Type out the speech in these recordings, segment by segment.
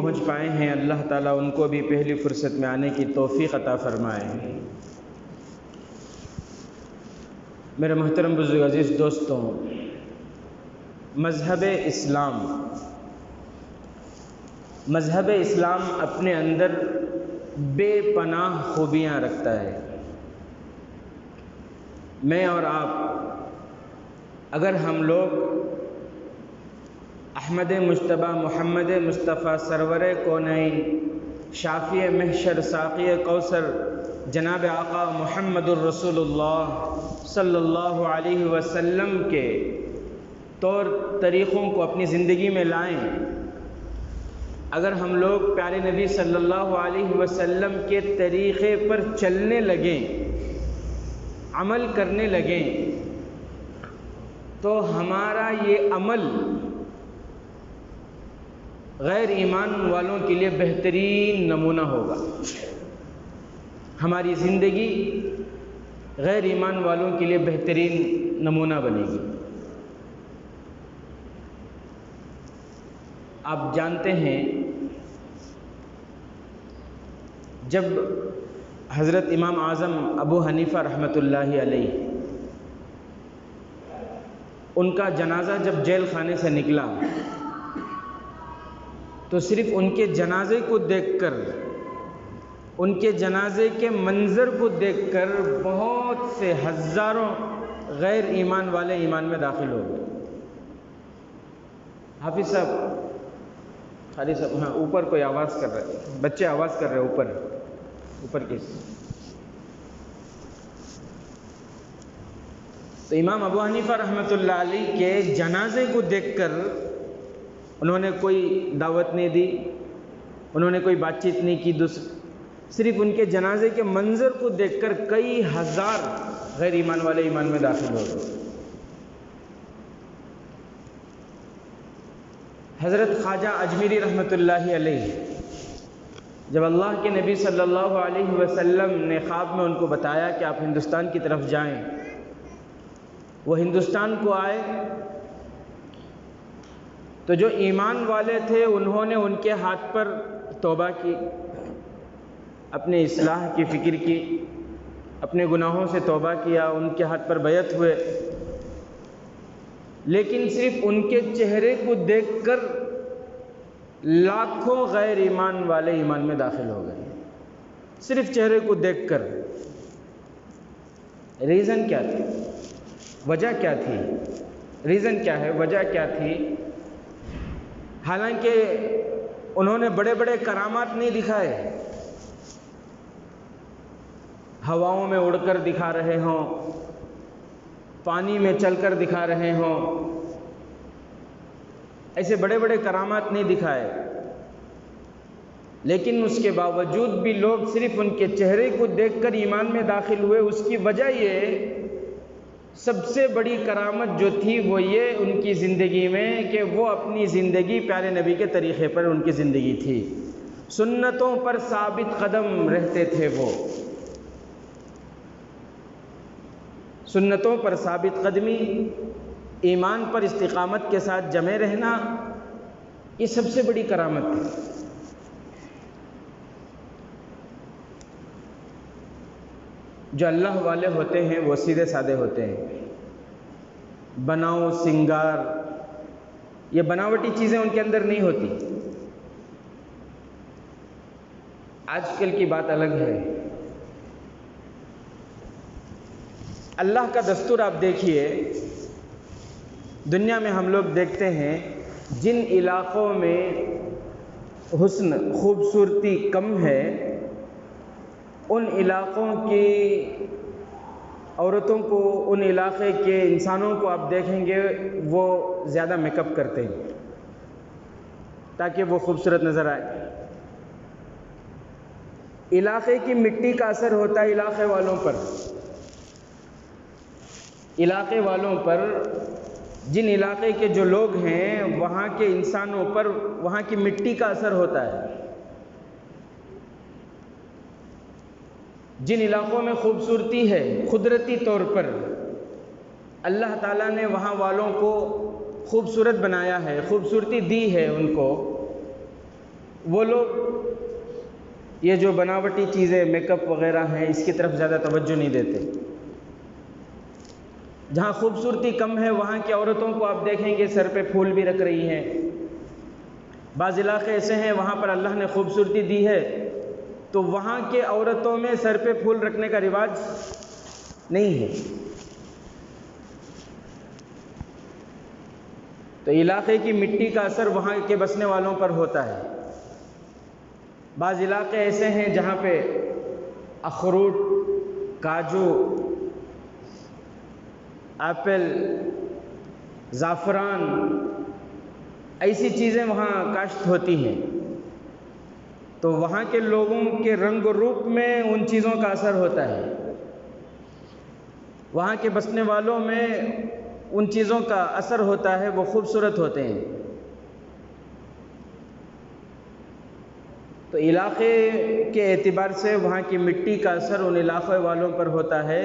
پہنچ پائے ہیں، اللہ تعالیٰ ان کو بھی پہلی فرصت میں آنے کی توفیق عطا فرمائے۔ میرے محترم بزرگ عزیز دوستوں، مذہب اسلام اپنے اندر بے پناہ خوبیاں رکھتا ہے۔ میں اور آپ اگر ہم لوگ احمد مجتبیٰ محمد مصطفیٰ سرور کونین شافی محشر ساقی کوثر جناب آقا محمد الرسول اللہ صلی اللہ علیہ وسلم کے طور طریقوں کو اپنی زندگی میں لائیں، اگر ہم لوگ پیارے نبی صلی اللہ علیہ وسلم کے طریقے پر چلنے لگیں، عمل کرنے لگیں، تو ہمارا یہ عمل غیر ایمان والوں کے لیے بہترین نمونہ ہوگا۔ ہماری زندگی غیر ایمان والوں کے لیے بہترین نمونہ بنے گی۔ آپ جانتے ہیں جب حضرت امام اعظم ابو حنیفہ رحمۃ اللہ علیہ ان کا جنازہ جب جیل خانے سے نکلا تو صرف ان کے جنازے کو دیکھ کر، ان کے جنازے کے منظر کو دیکھ کر بہت سے ہزاروں غیر ایمان والے ایمان میں داخل ہو گئے۔ حافظ صاحب، خالی صاحب، ہاں اوپر کوئی آواز کر رہے، بچے آواز کر رہے اوپر کس۔ تو امام ابو حنیفہ رحمۃ اللہ علیہ کے جنازے کو دیکھ کر انہوں نے کوئی دعوت نہیں دی، انہوں نے کوئی بات چیت نہیں کی، صرف ان کے جنازے کے منظر کو دیکھ کر کئی ہزار غیر ایمان والے ایمان میں داخل ہو گئے۔ حضرت خواجہ اجمیری رحمۃ اللہ علیہ جب اللہ کے نبی صلی اللہ علیہ وسلم نے خواب میں ان کو بتایا کہ آپ ہندوستان کی طرف جائیں، وہ ہندوستان کو آئے تو جو ایمان والے تھے انہوں نے ان کے ہاتھ پر توبہ کی، اپنے اصلاح کی فکر کی، اپنے گناہوں سے توبہ کیا، ان کے ہاتھ پر بیعت ہوئے، لیکن صرف ان کے چہرے کو دیکھ کر لاکھوں غیر ایمان والے ایمان میں داخل ہو گئے، صرف چہرے کو دیکھ کر۔ ریزن کیا تھی؟ وجہ کیا تھی؟ ریزن کیا ہے؟ وجہ کیا تھی؟ حالانکہ انہوں نے بڑے بڑے کرامات نہیں دکھائے، ہواؤں میں اڑ کر دکھا رہے ہوں، پانی میں چل کر دکھا رہے ہوں، ایسے بڑے بڑے کرامات نہیں دکھائے، لیکن اس کے باوجود بھی لوگ صرف ان کے چہرے کو دیکھ کر ایمان میں داخل ہوئے۔ اس کی وجہ یہ سب سے بڑی کرامت جو تھی وہ یہ ان کی زندگی میں کہ وہ اپنی زندگی پیارے نبی کے طریقے پر ان کی زندگی تھی، سنتوں پر ثابت قدم رہتے تھے، وہ سنتوں پر ثابت قدمی، ایمان پر استقامت کے ساتھ جمے رہنا، یہ سب سے بڑی کرامت تھی۔ جو اللہ والے ہوتے ہیں وہ سیدھے سادے ہوتے ہیں، بناؤ سنگار، یہ بناوٹی چیزیں ان کے اندر نہیں ہوتی۔ آج کل کی بات الگ ہے، اللہ کا دستور آپ دیکھیے، دنیا میں ہم لوگ دیکھتے ہیں جن علاقوں میں حسن خوبصورتی کم ہے، ان علاقوں کی عورتوں کو، ان علاقے کے انسانوں کو آپ دیکھیں گے وہ زیادہ میک اپ کرتے ہیں تاکہ وہ خوبصورت نظر آئے۔ علاقے کی مٹی کا اثر ہوتا ہے علاقے والوں پر، علاقے والوں پر، جن علاقے کے جو لوگ ہیں وہاں کے انسانوں پر وہاں کی مٹی کا اثر ہوتا ہے۔ جن علاقوں میں خوبصورتی ہے قدرتی طور پر، اللہ تعالیٰ نے وہاں والوں کو خوبصورت بنایا ہے، خوبصورتی دی ہے ان کو، وہ لوگ یہ جو بناوٹی چیزیں میک اپ وغیرہ ہیں اس کی طرف زیادہ توجہ نہیں دیتے. جہاں خوبصورتی کم ہے وہاں کی عورتوں کو آپ دیکھیں گے سر پہ پھول بھی رکھ رہی ہیں. بعض علاقے ایسے ہیں وہاں پر اللہ نے خوبصورتی دی ہے تو وہاں کے عورتوں میں سر پہ پھول رکھنے کا رواج نہیں ہے. تو علاقے کی مٹی کا اثر وہاں کے بسنے والوں پر ہوتا ہے. بعض علاقے ایسے ہیں جہاں پہ اخروٹ، کاجو، ایپل، زعفران ایسی چیزیں وہاں کاشت ہوتی ہیں تو وہاں کے لوگوں کے رنگ و روپ میں ان چیزوں کا اثر ہوتا ہے. وہاں کے بسنے والوں میں ان چیزوں کا اثر ہوتا ہے، وہ خوبصورت ہوتے ہیں. تو علاقے کے اعتبار سے وہاں کی مٹی کا اثر ان علاقوں والوں پر ہوتا ہے.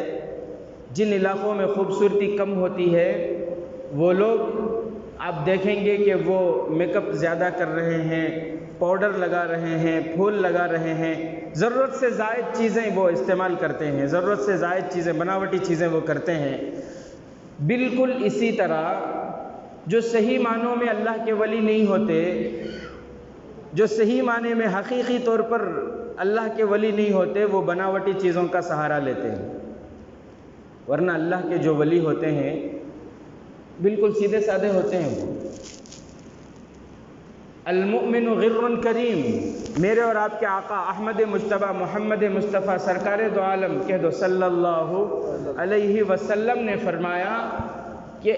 جن علاقوں میں خوبصورتی کم ہوتی ہے وہ لوگ آپ دیکھیں گے کہ وہ میک اپ زیادہ کر رہے ہیں، پاؤڈر لگا رہے ہیں، پھول لگا رہے ہیں، ضرورت سے زائد چیزیں وہ استعمال کرتے ہیں، ضرورت سے زائد چیزیں، بناوٹی چیزیں وہ کرتے ہیں. بالکل اسی طرح جو صحیح معنوں میں اللہ کے ولی نہیں ہوتے، جو صحیح معنی میں حقیقی طور پر اللہ کے ولی نہیں ہوتے، وہ بناوٹی چیزوں کا سہارا لیتے ہیں. ورنہ اللہ کے جو ولی ہوتے ہیں بالکل سیدھے سادے ہوتے ہیں. وہ المؤمن غر کریم، میرے اور آپ کے آقا احمد مجتبیٰ محمد مصطفیٰ سرکار دو عالم کہہ دو صلی اللہ علیہ وسلم نے فرمایا کہ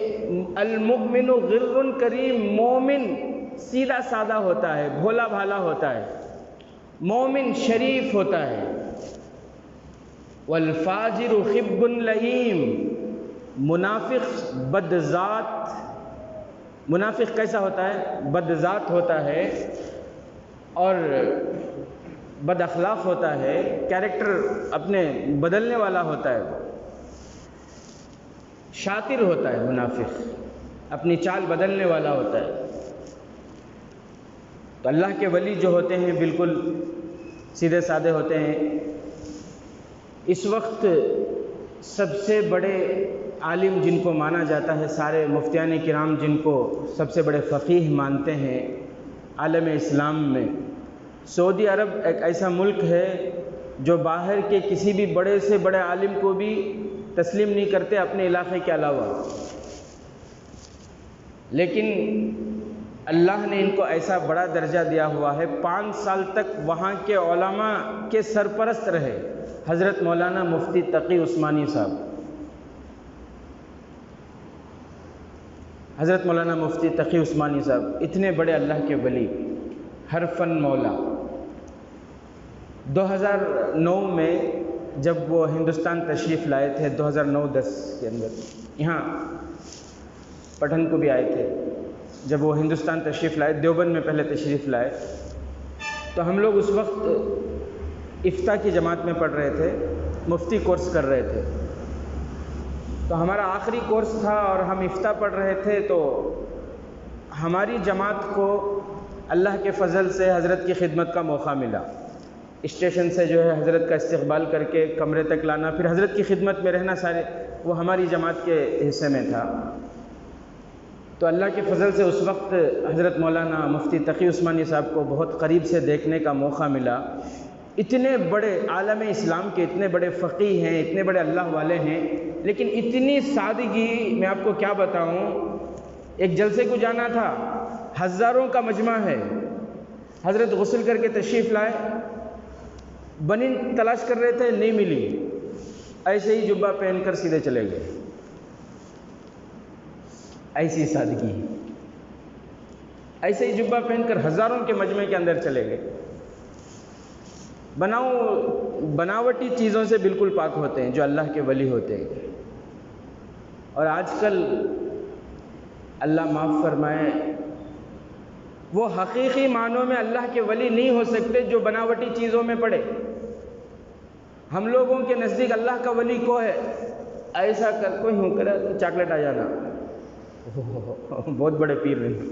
المؤمن غر کریم، مومن سیدھا سادہ ہوتا ہے، بھولا بھالا ہوتا ہے، مومن شریف ہوتا ہے. والفاجر خب لئیم، منافق بدذات، منافق کیسا ہوتا ہے؟ بدذات ہوتا ہے اور بد اخلاق ہوتا ہے، کیریکٹر اپنے بدلنے والا ہوتا ہے. شاطر ہوتا ہے منافق، اپنی چال بدلنے والا ہوتا ہے. تو اللہ کے ولی جو ہوتے ہیں بالکل سیدھے سادے ہوتے ہیں. اس وقت سب سے بڑے عالم جن کو مانا جاتا ہے، سارے مفتیان کرام جن کو سب سے بڑے فقیہ مانتے ہیں عالم اسلام میں، سعودی عرب ایک ایسا ملک ہے جو باہر کے کسی بھی بڑے سے بڑے عالم کو بھی تسلیم نہیں کرتے اپنے علاقے کے علاوہ. لیکن اللہ نے ان کو ایسا بڑا درجہ دیا ہوا ہے، 5 سال تک وہاں کے علماء کے سرپرست رہے حضرت مولانا مفتی تقی عثمانی صاحب. حضرت مولانا مفتی تقی عثمانی صاحب اتنے بڑے اللہ کے ولی، ہر فن مولا. 2009 میں جب وہ ہندوستان تشریف لائے تھے، 2009-10 کے اندر یہاں پٹھن کو بھی آئے تھے. جب وہ ہندوستان تشریف لائے، دیوبند میں پہلے تشریف لائے، تو ہم لوگ اس وقت افتاء کی جماعت میں پڑھ رہے تھے، مفتی کورس کر رہے تھے. تو ہمارا آخری کورس تھا اور ہم افتاء پڑھ رہے تھے. تو ہماری جماعت کو اللہ کے فضل سے حضرت کی خدمت کا موقع ملا. اسٹیشن سے جو ہے حضرت کا استقبال کر کے کمرے تک لانا، پھر حضرت کی خدمت میں رہنا، سارے وہ ہماری جماعت کے حصے میں تھا. تو اللہ کے فضل سے اس وقت حضرت مولانا مفتی تقی عثمانی صاحب کو بہت قریب سے دیکھنے کا موقع ملا. اتنے بڑے عالم اسلام کے اتنے بڑے فقیہ ہیں، اتنے بڑے اللہ والے ہیں، لیکن اتنی سادگی، میں آپ کو کیا بتاؤں. ایک جلسے کو جانا تھا، ہزاروں کا مجمع ہے، حضرت غسل کر کے تشریف لائے، بنین تلاش کر رہے تھے، نہیں ملی، ایسے ہی جبہ پہن کر سیدھے چلے گئے. ایسی سادگی، ایسے ہی جبہ پہن کر ہزاروں کے مجمع کے اندر چلے گئے. بناوٹی چیزوں سے بالکل پاک ہوتے ہیں جو اللہ کے ولی ہوتے ہیں. اور آج کل اللہ معاف فرمائے، وہ حقیقی معنوں میں اللہ کے ولی نہیں ہو سکتے جو بناوٹی چیزوں میں پڑے. ہم لوگوں کے نزدیک اللہ کا ولی کو ہے، ایسا کر کوئی ہوں کرے تو چاکلیٹ آ جانا، بہت بڑے پیر نہیں.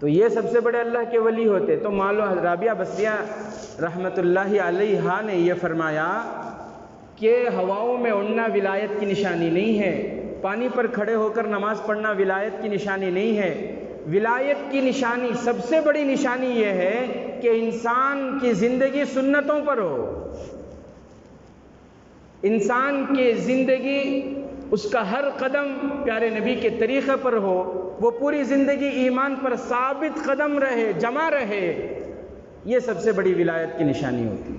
تو یہ سب سے بڑے اللہ کے ولی ہوتے. تو مان لو رابعہ بصریہ رحمۃ اللہ علیہا نے یہ فرمایا کہ ہواؤں میں اڑنا ولایت کی نشانی نہیں ہے، پانی پر کھڑے ہو کر نماز پڑھنا ولایت کی نشانی نہیں ہے. ولایت کی نشانی، سب سے بڑی نشانی یہ ہے کہ انسان کی زندگی سنتوں پر ہو، انسان کی زندگی، اس کا ہر قدم پیارے نبی کے طریقے پر ہو، وہ پوری زندگی ایمان پر ثابت قدم رہے، جمع رہے. یہ سب سے بڑی ولایت کی نشانی ہوتی ہے.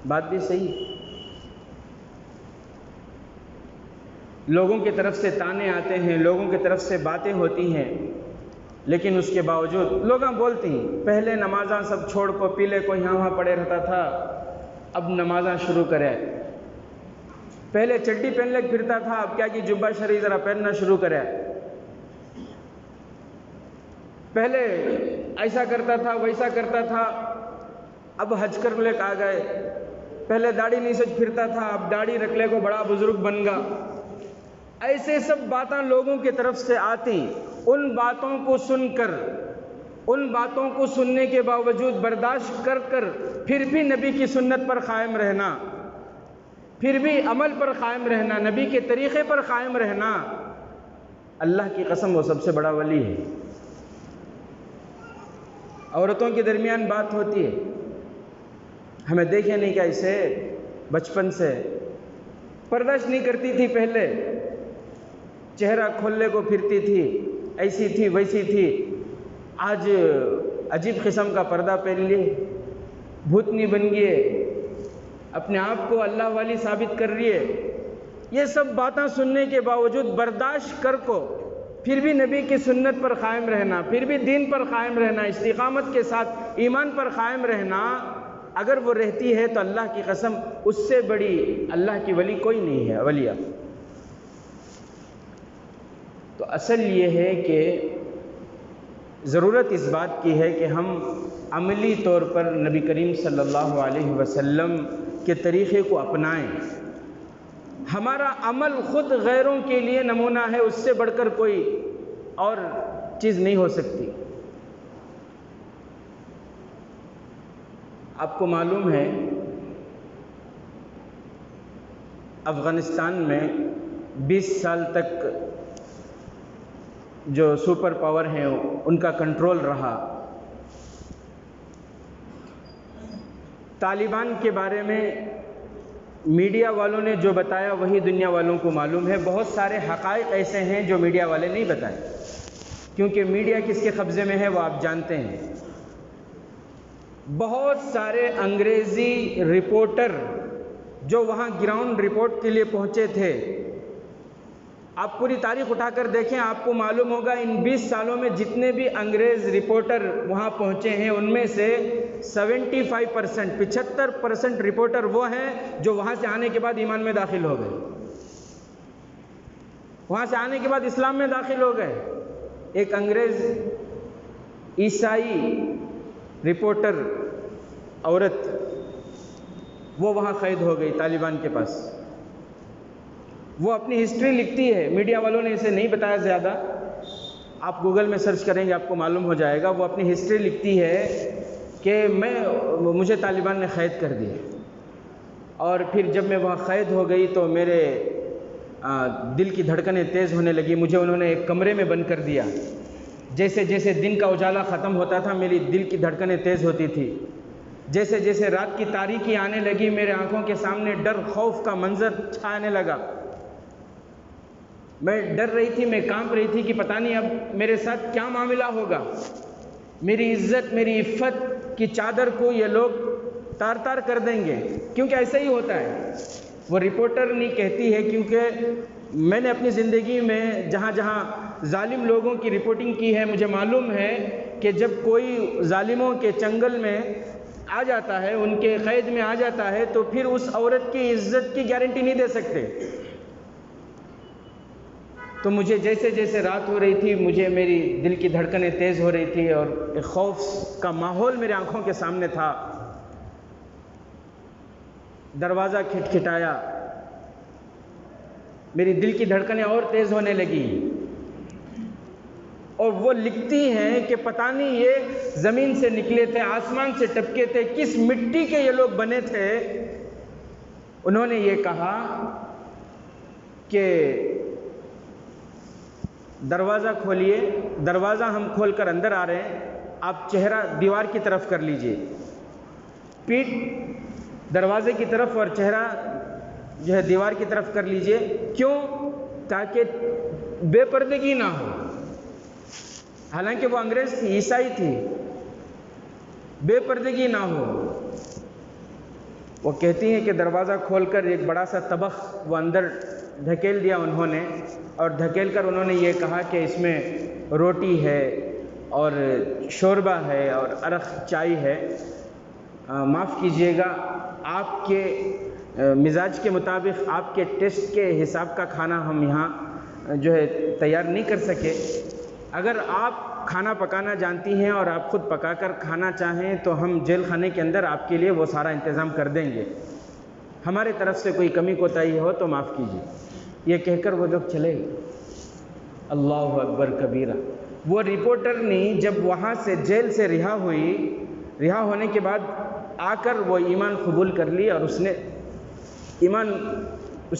بات بھی صحیح ہے. لوگوں کی طرف سے تانے آتے ہیں، لوگوں کی طرف سے باتیں ہوتی ہیں، لیکن اس کے باوجود لوگ بولتے ہیں پہلے نمازاں سب چھوڑ کو پیلے کو یہاں وہاں پڑے رہتا تھا، اب نمازاں شروع کرے. پہلے چڈی پہن لے پھرتا تھا، اب کیا کہ جبہ شریف ذرا پہننا شروع کرے. پہلے ایسا کرتا تھا ویسا کرتا تھا، اب حج کر لے آ گئے. پہلے داڑھی نہیں سج پھرتا تھا، اب داڑھی رکھ لے کو بڑا بزرگ بن گا. ایسے سب باتیں لوگوں کی طرف سے آتی. ان باتوں کو سن کر، ان باتوں کو سننے کے باوجود برداشت کر کر پھر بھی نبی کی سنت پر قائم رہنا، پھر بھی عمل پر قائم رہنا، نبی کے طریقے پر قائم رہنا، اللہ کی قسم وہ سب سے بڑا ولی ہے. عورتوں کے درمیان بات ہوتی ہے، ہمیں دیکھے نہیں کہ ایسے بچپن سے برداشت نہیں کرتی تھی، پہلے چہرہ کھولنے کو پھرتی تھی، ایسی تھی ویسی تھی. آج عجیب قسم کا پردہ پہن لیے، بھوتنی بن گئی، اپنے آپ کو اللہ والی ثابت کر رہی ہے. یہ سب باتیں سننے کے باوجود برداشت کر کو پھر بھی نبی کی سنت پر قائم رہنا، پھر بھی دین پر قائم رہنا، استقامت کے ساتھ ایمان پر قائم رہنا، اگر وہ رہتی ہے تو اللہ کی قسم اس سے بڑی اللہ کی ولی کوئی نہیں ہے، اولیاء. تو اصل یہ ہے کہ ضرورت اس بات کی ہے کہ ہم عملی طور پر نبی کریم صلی اللہ علیہ وسلم کے طریقے کو اپنائیں. ہمارا عمل خود غیروں کے لیے نمونہ ہے، اس سے بڑھ کر کوئی اور چیز نہیں ہو سکتی. آپ کو معلوم ہے افغانستان میں 20 سال تک جو سپر پاور ہیں ان کا کنٹرول رہا. طالبان کے بارے میں میڈیا والوں نے جو بتایا وہی دنیا والوں کو معلوم ہے. بہت سارے حقائق ایسے ہیں جو میڈیا والے نہیں بتائے، کیونکہ میڈیا کس کے قبضے میں ہے وہ آپ جانتے ہیں. بہت سارے انگریزی رپورٹر جو وہاں گراؤنڈ رپورٹ کے لیے پہنچے تھے، آپ پوری تاریخ اٹھا کر دیکھیں، آپ کو معلوم ہوگا ان 20 سالوں میں جتنے بھی انگریز رپورٹر وہاں پہنچے ہیں ان میں سے 75% رپورٹر وہ ہیں جو وہاں سے آنے کے بعد ایمان میں داخل ہو گئے، وہاں سے آنے کے بعد اسلام میں داخل ہو گئے. ایک انگریز عیسائی رپورٹر عورت وہ وہاں قید ہو گئی طالبان کے پاس. وہ اپنی ہسٹری لکھتی ہے، میڈیا والوں نے اسے نہیں بتایا زیادہ، آپ گوگل میں سرچ کریں گے آپ کو معلوم ہو جائے گا. وہ اپنی ہسٹری لکھتی ہے کہ مجھے طالبان نے قید کر دیا، اور پھر جب میں وہاں قید ہو گئی تو میرے دل کی دھڑکنیں تیز ہونے لگی. مجھے انہوں نے ایک کمرے میں بند کر دیا. جیسے جیسے دن کا اجالا ختم ہوتا تھا میری دل کی دھڑکنیں تیز ہوتی تھی. جیسے جیسے رات کی تاریکی آنے لگی میرے آنکھوں کے سامنے ڈر خوف کا منظر چھانے لگا. میں ڈر رہی تھی، میں کانپ رہی تھی کہ پتہ نہیں اب میرے ساتھ کیا معاملہ ہوگا. میری عزت میری عفت کی چادر کو یہ لوگ تار تار کر دیں گے، کیونکہ ایسا ہی ہوتا ہے. وہ رپورٹر نہیں کہتی ہے، کیونکہ میں نے اپنی زندگی میں جہاں جہاں ظالم لوگوں کی رپورٹنگ کی ہے مجھے معلوم ہے کہ جب کوئی ظالموں کے چنگل میں آ جاتا ہے، ان کے قید میں آ جاتا ہے، تو پھر اس عورت کی عزت کی گارنٹی نہیں دے سکتے. تو مجھے جیسے جیسے رات ہو رہی تھی مجھے میری دل کی دھڑکنیں تیز ہو رہی تھی اور ایک خوف کا ماحول میرے آنکھوں کے سامنے تھا. دروازہ کھٹکھٹایا، میری دل کی دھڑکنیں اور تیز ہونے لگی. اور وہ لکھتی ہیں کہ پتہ نہیں یہ زمین سے نکلے تھے، آسمان سے ٹپکے تھے، کس مٹی کے یہ لوگ بنے تھے۔ انہوں نے یہ کہا کہ دروازہ کھولیے، دروازہ ہم کھول کر اندر آ رہے ہیں، آپ چہرہ دیوار کی طرف کر لیجئے، پیٹھ دروازے کی طرف اور چہرہ جو ہے دیوار کی طرف کر لیجئے۔ کیوں؟ تاکہ بے پردگی نہ ہو۔ حالانکہ وہ انگریز تھی، عیسائی تھی، بے پردگی نہ ہو۔ وہ کہتی ہیں کہ دروازہ کھول کر ایک بڑا سا طبق وہ اندر دھکیل دیا انہوں نے، اور دھکیل کر انہوں نے یہ کہا کہ اس میں روٹی ہے اور شوربہ ہے اور عرق چائے ہے، معاف کیجئے گا، آپ کے مزاج کے مطابق، آپ کے ٹیسٹ کے حساب کا کھانا ہم یہاں جو ہے تیار نہیں کر سکے۔ اگر آپ کھانا پکانا جانتی ہیں اور آپ خود پکا کر کھانا چاہیں تو ہم جیل خانے کے اندر آپ کے لیے وہ سارا انتظام کر دیں گے، ہمارے طرف سے کوئی کمی کوتاہی ہو تو معاف کیجیے۔ یہ کہہ کر وہ لوگ چلے گئے۔ اللہ اکبر کبیرہ۔ وہ رپورٹرنی جب وہاں سے جیل سے رہا ہوئی، رہا ہونے کے بعد آ کر وہ ایمان قبول کر لی، اور اس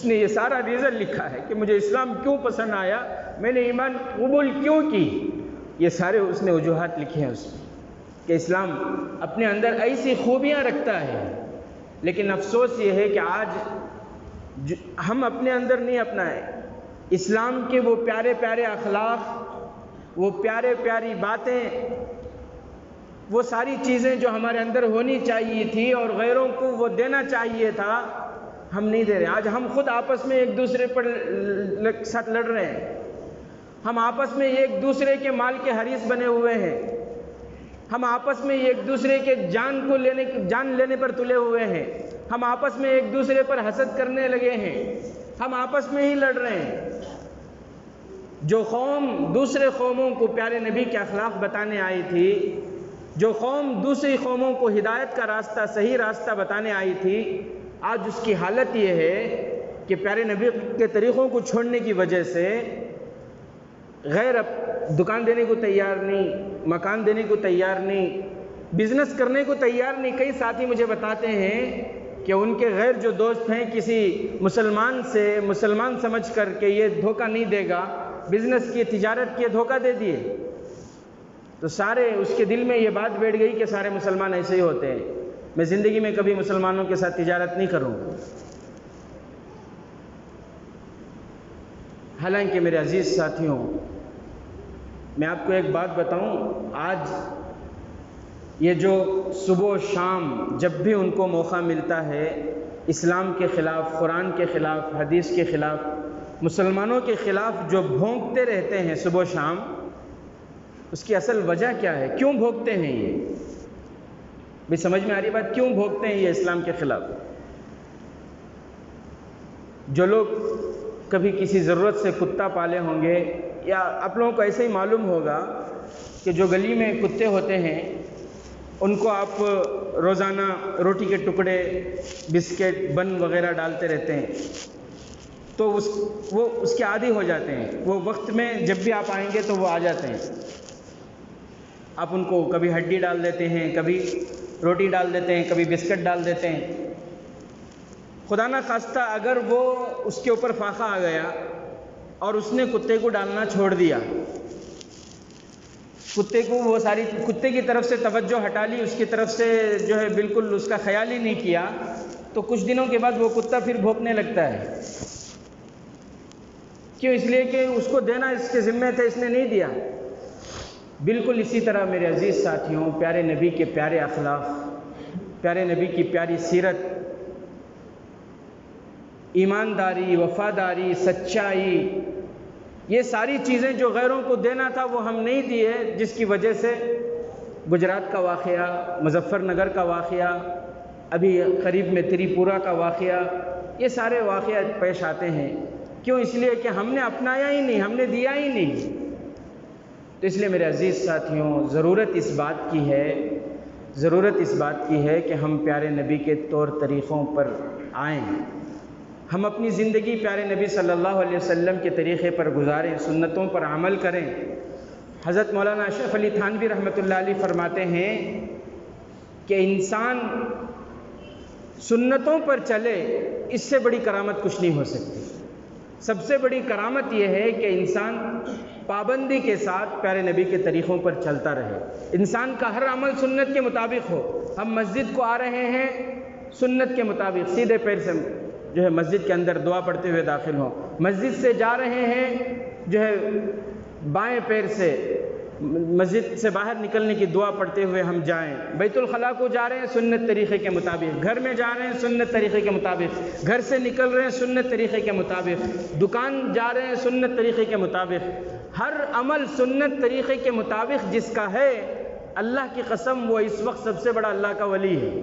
نے یہ سارا ریزن لکھا ہے کہ مجھے اسلام کیوں پسند آیا، میں نے ایمان قبول کیوں کی، یہ سارے اس نے وجوہات لکھے ہیں اس میں، کہ اسلام اپنے اندر ایسی خوبیاں رکھتا ہے۔ لیکن افسوس یہ ہے کہ آج ہم اپنے اندر نہیں اپنائے اسلام کے وہ پیارے پیارے اخلاق، وہ پیارے پیاری باتیں، وہ ساری چیزیں جو ہمارے اندر ہونی چاہیے تھی اور غیروں کو وہ دینا چاہیے تھا، ہم نہیں دے رہے۔ آج ہم خود آپس میں ایک دوسرے پر ساتھ لڑ رہے ہیں، ہم آپس میں ایک دوسرے کے مال کے حریص بنے ہوئے ہیں، ہم آپس میں ایک دوسرے کے جان لینے پر تلے ہوئے ہیں، ہم آپس میں ایک دوسرے پر حسد کرنے لگے ہیں، ہم آپس میں ہی لڑ رہے ہیں۔ جو قوم دوسرے قوموں کو پیارے نبی کے اخلاق بتانے آئی تھی، جو قوم دوسری قوموں کو ہدایت کا راستہ، صحیح راستہ بتانے آئی تھی، آج اس کی حالت یہ ہے کہ پیارے نبی کے طریقوں کو چھوڑنے کی وجہ سے غیر دکان دینے کو تیار نہیں، مکان دینے کو تیار نہیں، بزنس کرنے کو تیار نہیں۔ کئی ساتھی مجھے بتاتے ہیں کہ ان کے غیر جو دوست ہیں کسی مسلمان سمجھ کر کے یہ دھوکہ نہیں دے گا، بزنس کی تجارت کی دھوکہ دے دیے، تو سارے اس کے دل میں یہ بات بیٹھ گئی کہ سارے مسلمان ایسے ہی ہوتے ہیں، میں زندگی میں کبھی مسلمانوں کے ساتھ تجارت نہیں کروں۔ حالانکہ میرے عزیز ساتھیوں، میں آپ کو ایک بات بتاؤں، آج یہ جو صبح و شام جب بھی ان کو موقع ملتا ہے اسلام کے خلاف، قرآن کے خلاف، حدیث کے خلاف، مسلمانوں کے خلاف جو بھونکتے رہتے ہیں صبح و شام، اس کی اصل وجہ کیا ہے؟ کیوں بھونکتے ہیں یہ؟ بھی سمجھ میں آ رہی بات؟ کیوں بھونکتے ہیں یہ اسلام کے خلاف؟ جو لوگ کبھی کسی ضرورت سے کتا پالے ہوں گے، یا آپ لوگوں کو ایسے ہی معلوم ہوگا کہ جو گلی میں کتے ہوتے ہیں ان کو آپ روزانہ روٹی کے ٹکڑے، بسکٹ، بن وغیرہ ڈالتے رہتے ہیں، تو وہ اس کے عادی ہو جاتے ہیں، وہ وقت میں جب بھی آپ آئیں گے تو وہ آ جاتے ہیں۔ آپ ان کو کبھی ہڈی ڈال دیتے ہیں، کبھی روٹی ڈال دیتے ہیں، کبھی بسکٹ ڈال دیتے ہیں۔ خدا نہ خواستہ اگر وہ اس کے اوپر فاقہ آ گیا اور اس نے کتے کو ڈالنا چھوڑ دیا، کتے کی طرف سے توجہ ہٹا لی، اس کی طرف سے جو ہے بالکل اس کا خیال ہی نہیں کیا، تو کچھ دنوں کے بعد وہ کتا پھر بھونکنے لگتا ہے۔ کیوں؟ اس لیے کہ اس کو دینا اس کے ذمہ تھے، اس نے نہیں دیا۔ بالکل اسی طرح میرے عزیز ساتھیوں، پیارے نبی کے پیارے اخلاق، پیارے نبی کی پیاری سیرت، ایمانداری، وفاداری، سچائی، یہ ساری چیزیں جو غیروں کو دینا تھا وہ ہم نہیں دیے، جس کی وجہ سے گجرات کا واقعہ، مظفر نگر کا واقعہ، ابھی قریب میں تریپورہ کا واقعہ، یہ سارے واقعات پیش آتے ہیں۔ کیوں؟ اس لیے کہ ہم نے اپنایا ہی نہیں، ہم نے دیا ہی نہیں۔ تو اس لیے میرے عزیز ساتھیوں، ضرورت اس بات کی ہے کہ ہم پیارے نبی کے طور طریقوں پر آئیں، ہم اپنی زندگی پیارے نبی صلی اللہ علیہ وسلم کے طریقے پر گزاریں، سنتوں پر عمل کریں، حضرت مولانا اشرف علی تھانوی رحمۃ اللہ علیہ فرماتے ہیں کہ انسان سنتوں پر چلے، اس سے بڑی کرامت کچھ نہیں ہو سکتی۔ سب سے بڑی کرامت یہ ہے کہ انسان پابندی کے ساتھ پیارے نبی کے طریقوں پر چلتا رہے، انسان کا ہر عمل سنت کے مطابق ہو۔ ہم مسجد کو آ رہے ہیں سنت کے مطابق، سیدھے پیر سے جو ہے مسجد کے اندر دعا پڑھتے ہوئے داخل ہوں، مسجد سے جا رہے ہیں جو ہے بائیں پیر سے مسجد سے باہر نکلنے کی دعا پڑھتے ہوئے ہم جائیں، بیت الخلاء کو جا رہے ہیں سنت طریقے کے مطابق، گھر میں جا رہے ہیں سنت طریقے کے مطابق، گھر سے نکل رہے ہیں سنت طریقے کے مطابق، دکان جا رہے ہیں سنت طریقے کے مطابق، ہر عمل سنت طریقے کے مطابق جس کا ہے، اللہ کی قسم وہ اس وقت سب سے بڑا اللہ کا ولی ہے۔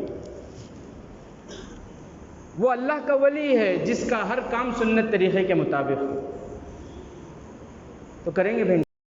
وہ اللہ کا ولی ہے جس کا ہر کام سنت طریقے کے مطابق ہو۔ تو کریں گے بھائی؟